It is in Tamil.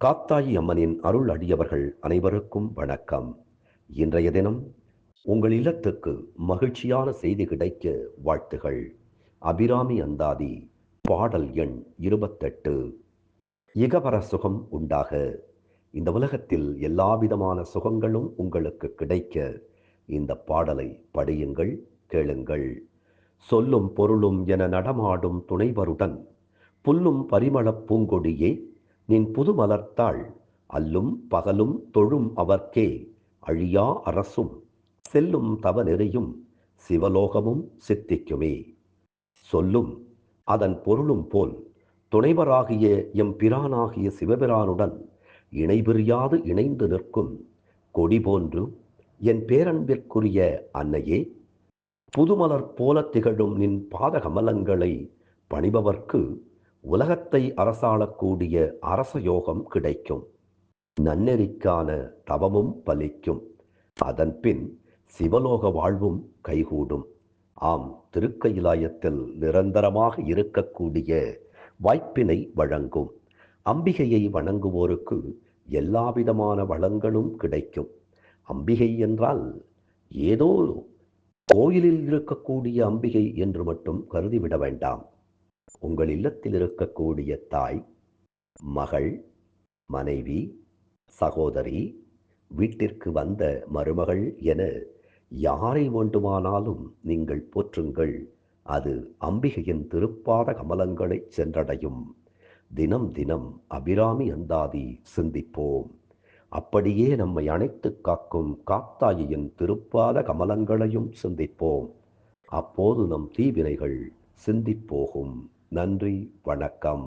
காத்தாயி அம்மனின் அருள் அடியவர்கள் அனைவருக்கும் வணக்கம். இன்றைய தினம் உங்கள் இல்லத்துக்கு மகிழ்ச்சியான செய்தி கிடைக்க வாழ்த்துகள். அபிராமி அந்தாதி பாடல் எண் 28. இகவர சுகம் உண்டாக. இந்த உலகத்தில் எல்லாவிதமான சுகங்களும் உங்களுக்கு கிடைக்க இந்த பாடலை படியுங்கள், கேளுங்கள். சொல்லும் பொருளும் என நடமாடும் துணைவருடன் புல்லும் பரிமளப் பூங்கொடியே நின் புது மலர்த்தாள் அல்லும் பகலும் தொழும் அவர்க்கே அழியா அரசும் செல்லும் தவ நெறியும் சிவலோகமும் சித்திக்குமே. சொல்லும் அதன் பொருளும் போல் துணைவராகிய எம் பிரானாகிய சிவபிரானுடன் இணைபிரியாது இணைந்து நிற்கும் கொடி போன்று என் பேரன்பிற்குரிய அன்னையே, புதுமலர் போல திகழும் நின் பாதகமலங்களை பணிபவர்க்கு உலகத்தை அரசாளக்கூடிய அரச யோகம் கிடைக்கும். நன்னெறிக்கான தவமும் பலிக்கும். அதன்பின் சிவலோக வாழ்வும் கைகூடும். ஆம், திருக்கயிலாயத்தில் நிரந்தரமாக இருக்கக்கூடிய வாய்ப்பினை வழங்கும். அம்பிகையை வணங்குவோருக்கு எல்லாவிதமான வளங்களும் கிடைக்கும். அம்பிகை என்றால் ஏதோ கோயிலில் இருக்கக்கூடிய அம்பிகை என்று மட்டும் கருதிவிட வேண்டாம். உங்கள் இல்லத்தில் இருக்கக்கூடிய தாய், மகள், மனைவி, சகோதரி, வீட்டிற்கு வந்த மருமகள் என யாரை வேண்டுமானாலும் நீங்கள் போற்றுங்கள். அது அம்பிகையின் திருப்பாத கமலங்களை சென்றடையும். தினம் தினம் அபிராமி அந்தாதி சிந்திப்போம். அப்படியே நம்மை அணைத்து காக்கும் காத்தாயின் திருப்பாத கமலங்களையும் சிந்திப்போம். அப்போது நம் தீவினைகள் சிந்திப்போகும். நன்றி, வணக்கம்.